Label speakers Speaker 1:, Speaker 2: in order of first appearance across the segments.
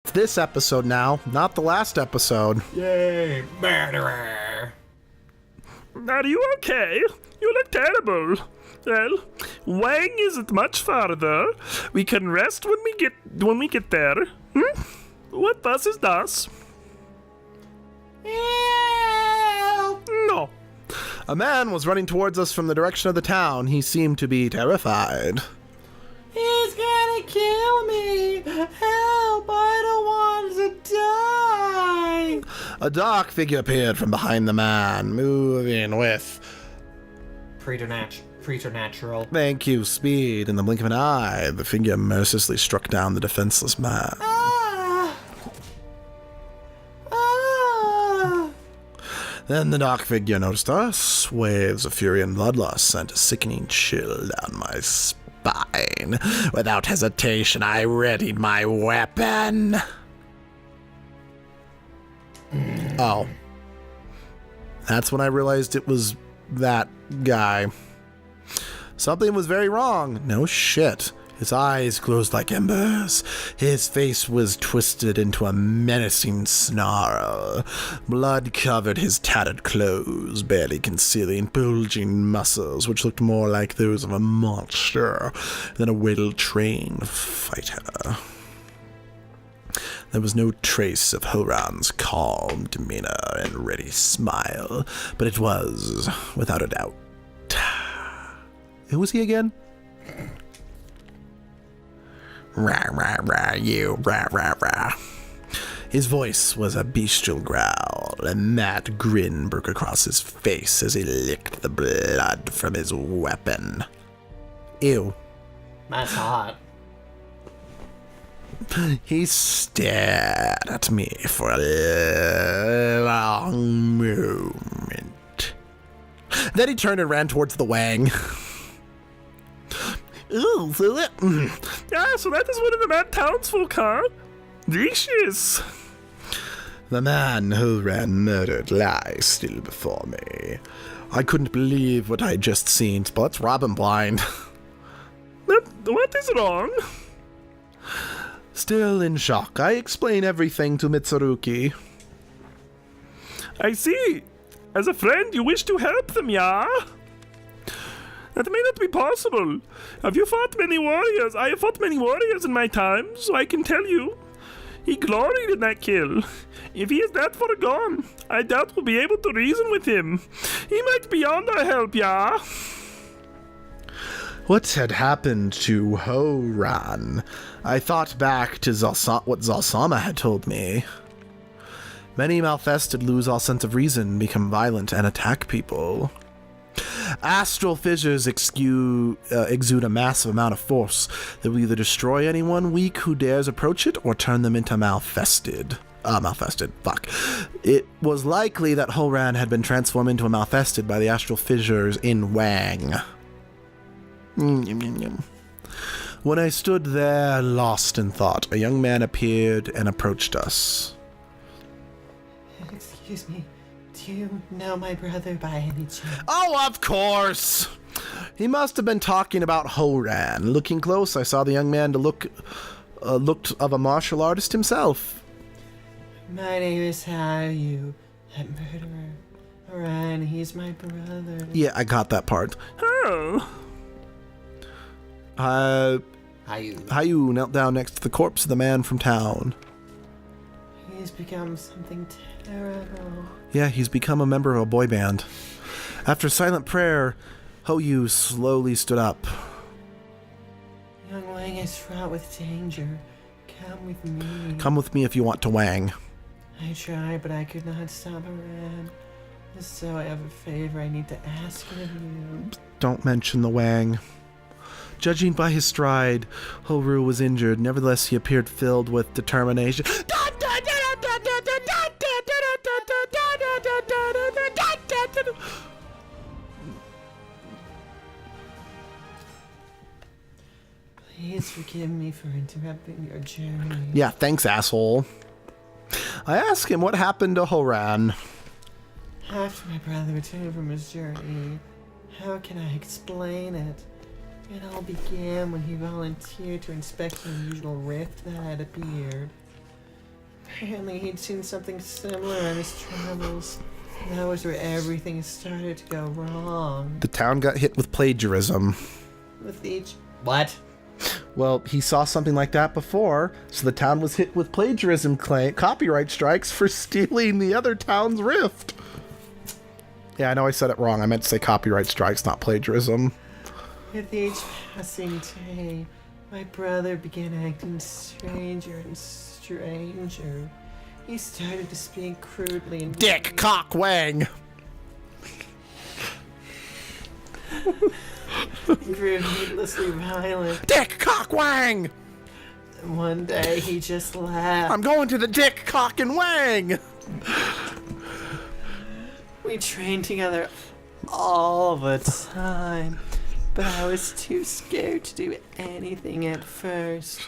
Speaker 1: It's this episode now, not the last episode.
Speaker 2: Yay, murderer!
Speaker 3: Are you okay? You look terrible. Well, Wang isn't much farther. We can rest when we get there. What thus is thus? No.
Speaker 1: A man was running towards us from the direction of the town. He seemed to be terrified.
Speaker 2: He's gonna kill me! Help! I don't want to die!
Speaker 1: A dark figure appeared from behind the man, moving with...
Speaker 2: Preternatural.
Speaker 1: Thank you, speed. In the blink of an eye, the figure mercilessly struck down the defenseless man. Then the dark figure noticed us. Waves of fury and bloodlust sent a sickening chill down my spine. Without hesitation, I readied my weapon. Oh. That's when I realized it was that guy. Something was very wrong. No shit. His eyes closed like embers. His face was twisted into a menacing snarl. Blood covered his tattered clothes, barely concealing bulging muscles which looked more like those of a monster than a well-trained fighter. There was no trace of Horan's calm demeanor and ready smile, but it was, without a doubt. Who was he again? Rah, rah, rah, you, rah, rah, rah. His voice was a bestial growl. A mad grin broke across his face as he licked the blood from his weapon. Ew.
Speaker 2: That's hot.
Speaker 1: He stared at me for a long moment. Then he turned and ran towards the Wang.
Speaker 3: Ooh, so that is one of the mad townsfolk, huh? Delicious.
Speaker 1: The man who ran murdered lies still before me. I couldn't believe what I'd just seen, but let's rob him blind.
Speaker 3: What is wrong?
Speaker 1: Still in shock, I explain everything to Mitsuruki.
Speaker 3: I see. As a friend, you wish to help them, yeah? That may not be possible. Have you fought many warriors? I have fought many warriors in my time, so I can tell you. He gloried in that kill. If he is that far gone, I doubt we'll be able to reason with him. He might be beyond our help, yeah?
Speaker 1: What had happened to Horan? I thought back to what Zalsama had told me. Many malfested lose all sense of reason, become violent, and attack people. Astral fissures exude a massive amount of force that will either destroy anyone weak who dares approach it or turn them into malfested. It was likely that Horan had been transformed into a malfested by the astral fissures in Wang. When I stood there, lost in thought, a young man appeared and approached us.
Speaker 2: Excuse me. Do you know my brother by any chance?
Speaker 1: Oh, of course! He must have been talking about Horan. Looking close, I saw the young man looked of a martial artist himself.
Speaker 2: My name is Hayu, that murderer. Horan, he's my brother.
Speaker 1: Yeah, I got that part.
Speaker 3: Oh.
Speaker 1: Hayu knelt down next to the corpse of the man from town.
Speaker 2: He's become something terrible.
Speaker 1: Yeah, he's become a member of a boy band. After a silent prayer, Hayu slowly stood up.
Speaker 2: Young Wang is fraught with danger. Come with me.
Speaker 1: Come with me if you want to Wang.
Speaker 2: I tried, but I could not stop Horan. So I have a favor I need to ask of you.
Speaker 1: Don't mention the Wang. Judging by his stride, Horu was injured. Nevertheless, he appeared filled with determination.
Speaker 2: Please forgive me for interrupting your journey.
Speaker 1: Yeah, thanks, asshole. I asked him what happened to Horan.
Speaker 2: After my brother returned from his journey, how can I explain it? It all began when he volunteered to inspect the unusual rift that had appeared. Apparently he'd seen something similar on his travels. And that was where everything started to go wrong.
Speaker 1: The town got hit with plagiarism.
Speaker 2: With each... What?
Speaker 1: Well, he saw something like that before, so the town was hit with plagiarism copyright strikes for stealing the other town's rift. Yeah, I know I said it wrong. I meant to say copyright strikes, not plagiarism.
Speaker 2: With each passing day, my brother began acting stranger and stranger. He started to speak crudely and...
Speaker 1: Dick Cock Wang!
Speaker 2: He grew needlessly violent.
Speaker 1: Dick Cock Wang!
Speaker 2: And one day he just laughed.
Speaker 1: I'm going to the Dick Cock and Wang!
Speaker 2: We trained together all the time, but I was too scared to do anything at first.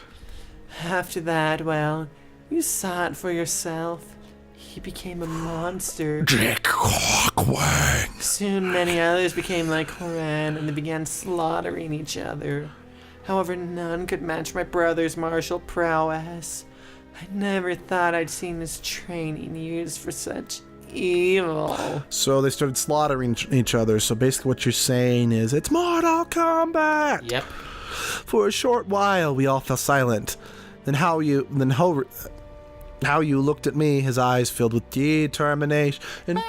Speaker 2: After that, well, you saw it for yourself. He became a monster.
Speaker 1: Dick Cock Wang!
Speaker 2: Soon many others became like Horan, and they began slaughtering each other. However, none could match my brother's martial prowess. I never thought I'd seen his training used for such evil.
Speaker 1: So they started slaughtering each other, so basically what you're saying is, it's Mortal Kombat!
Speaker 2: Yep.
Speaker 1: For a short while, we all fell silent. Then how you looked at me, his eyes filled with determination, and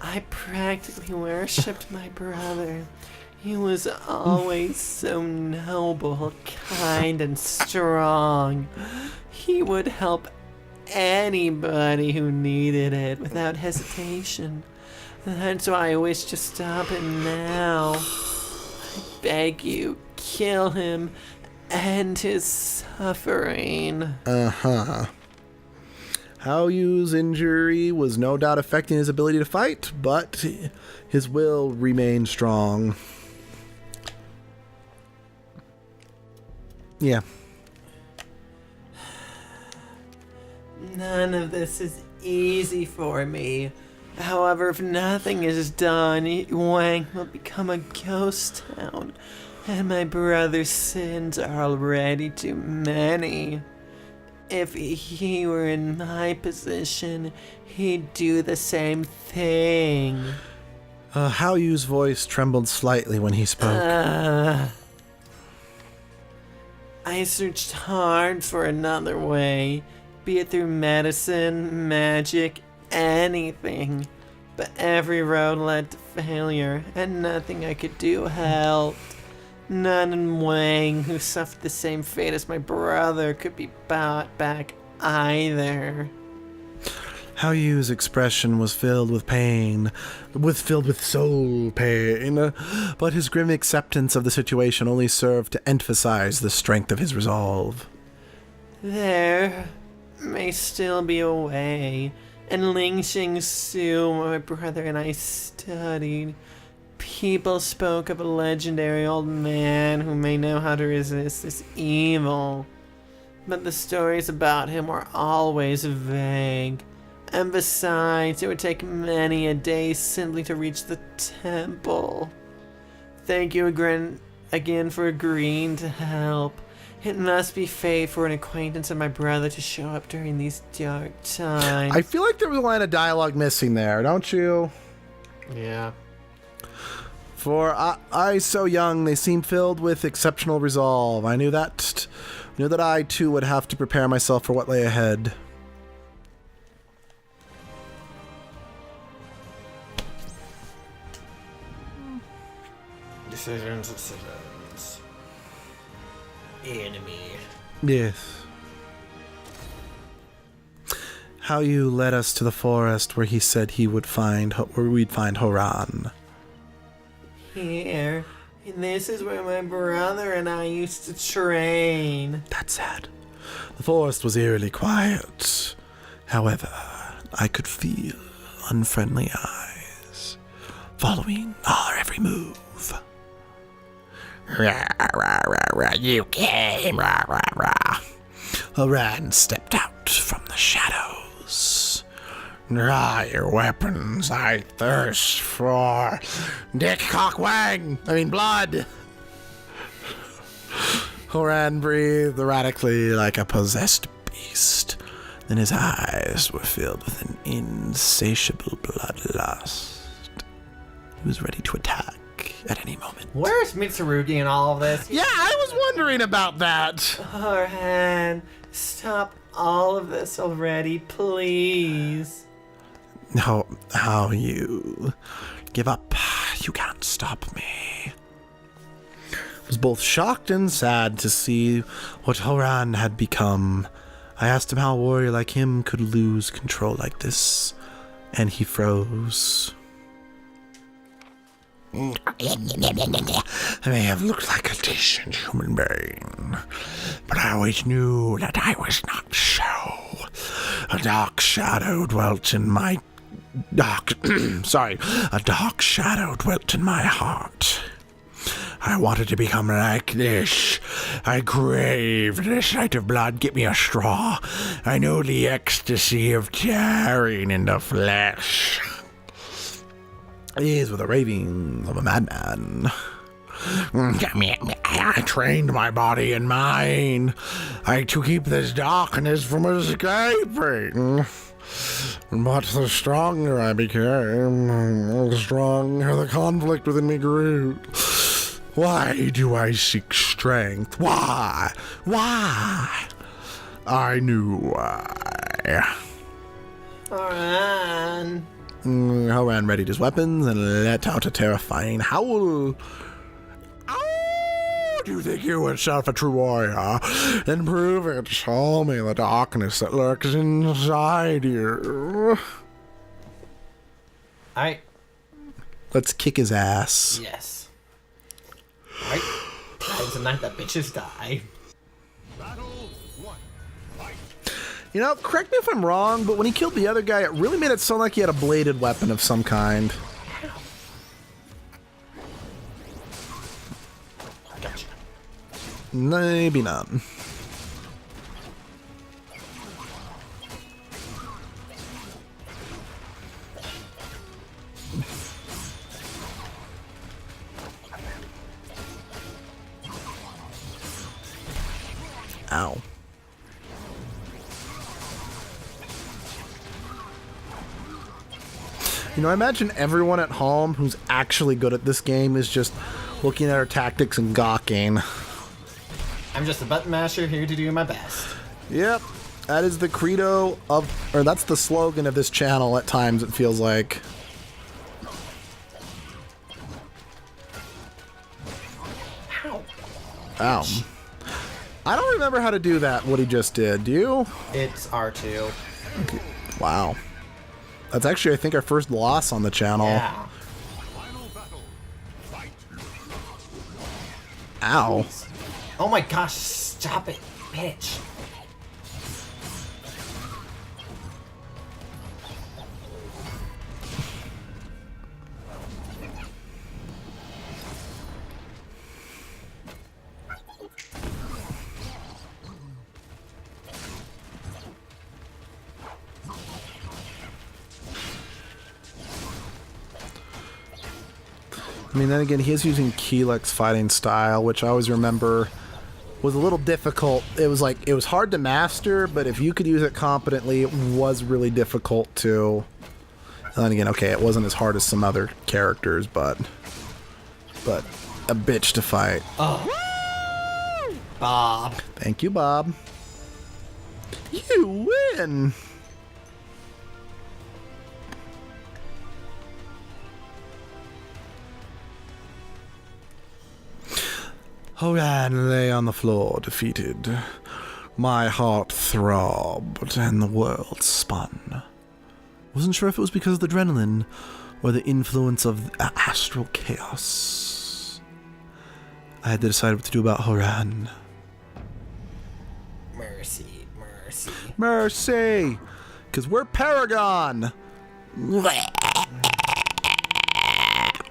Speaker 2: I practically worshipped my brother. He was always so noble, kind, and strong. He would help anybody who needed it without hesitation. That's why I wish to stop him now. I beg you, kill him, end his suffering.
Speaker 1: How Yu's injury was no doubt affecting his ability to fight, but his will remained strong. Yeah.
Speaker 2: None of this is easy for me. However, if nothing is done, Wang will become a ghost town, and my brother's sins are already too many. If he were in my position, he'd do the same thing.
Speaker 1: How Yu's voice trembled slightly when he spoke.
Speaker 2: I searched hard for another way, be it through medicine, magic, anything. But every road led to failure, and nothing I could do helped. None in Wang, who suffered the same fate as my brother, could be brought back either.
Speaker 1: How Yu's expression was filled with pain, filled with soul pain, but his grim acceptance of the situation only served to emphasize the strength of his resolve.
Speaker 2: There may still be a way, and Ling Xingsu, my brother, and I studied. People spoke of a legendary old man who may know how to resist this evil. But the stories about him were always vague. And besides, it would take many a day simply to reach the temple. Thank you again for agreeing to help. It must be fate for an acquaintance of my brother to show up during these dark times.
Speaker 1: I feel like there was a line of dialogue missing there, don't you?
Speaker 2: Yeah.
Speaker 1: For eyes so young, they seem filled with exceptional resolve. I knew that I too would have to prepare myself for what lay ahead.
Speaker 2: Decisions. Enemy.
Speaker 1: Yes. How you led us to the forest where he said we'd find Horan.
Speaker 2: Here. And this is where my brother and I used to train.
Speaker 1: That's sad. The forest was eerily quiet. However, I could feel unfriendly eyes following our every move. Rah, rah, rah, rah, you came, rah, rah, rah. Horan stepped out from the shadows. Draw your weapons, I thirst for blood. Horan breathed erratically like a possessed beast. Then his eyes were filled with an insatiable bloodlust. He was ready to attack at any moment.
Speaker 2: Where's Mitsurugi in all of this?
Speaker 1: Yeah, I was wondering about that.
Speaker 2: Horan, stop all of this already, please.
Speaker 1: No, how you give up. You can't stop me. I was both shocked and sad to see what Horan had become. I asked him how a warrior like him could lose control like this, and he froze. I may have looked like a decent human being, but I always knew that I was not so. A dark shadow dwelt in my a dark shadow dwelt in my heart. I wanted to become like this. I craved the sight of blood. Get me a straw. I know the ecstasy of tearing in the flesh. These were the ravings of a madman. I trained my body and mind to keep this darkness from escaping. But the stronger I became, the stronger the conflict within me grew. Why do I seek strength? Why? I knew why.
Speaker 2: Horan.
Speaker 1: Horan readied his weapons and let out a terrifying howl. Ow! Do you think you yourself a true warrior? Then prove it. Show me the darkness that lurks inside you. Let's kick his ass.
Speaker 2: Yes. Right? Times the night that bitches die.
Speaker 1: You know, correct me if I'm wrong, but when he killed the other guy, it really made it sound like he had a bladed weapon of some kind.
Speaker 2: Gotcha.
Speaker 1: Maybe not. Ow. You know, I imagine everyone at home who's actually good at this game is just looking at our tactics and gawking.
Speaker 2: I'm just a button masher here to do my best.
Speaker 1: Yep, that is the credo of, or that's the slogan of this channel at times, it feels like.
Speaker 2: Ow.
Speaker 1: Ow. I don't remember how to do that, what he just did. Do you?
Speaker 2: It's R2.
Speaker 1: Okay. Wow. That's actually, I think, our first loss on the channel.
Speaker 2: Yeah.
Speaker 1: Ow.
Speaker 2: Oh my gosh, stop it, bitch.
Speaker 1: I mean, then again, he is using Keelek's fighting style, which I always remember was a little difficult. It was like, it was hard to master, but if you could use it competently, it was really difficult to. And then again, okay, it wasn't as hard as some other characters, but a bitch to fight.
Speaker 2: Oh. Bob.
Speaker 1: Thank you, Bob. You win! Horan lay on the floor, defeated. My heart throbbed, and the world spun. Wasn't sure if it was because of the adrenaline, or the influence of astral chaos. I had to decide what to do about Horan.
Speaker 2: Mercy, mercy.
Speaker 1: Mercy! Because we're Paragon!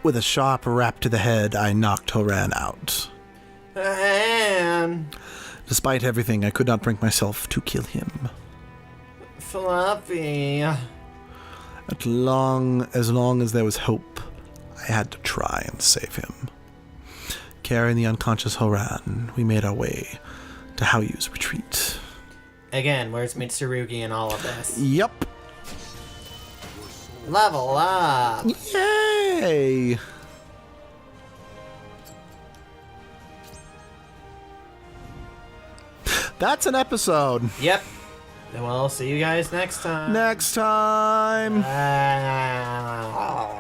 Speaker 1: With a sharp rap to the head, I knocked Horan out.
Speaker 2: And
Speaker 1: Despite everything, I could not bring myself to kill him.
Speaker 2: Fluffy.
Speaker 1: As long as there was hope, I had to try and save him. carrying the unconscious Horan, we made our way to Haoyu's retreat.
Speaker 2: Again, where's Mitsurugi in all of this?
Speaker 1: Yep.
Speaker 2: Level up!
Speaker 1: Yay! That's an episode.
Speaker 2: Yep. And we'll see you guys next time.
Speaker 1: Next time.
Speaker 2: Ah.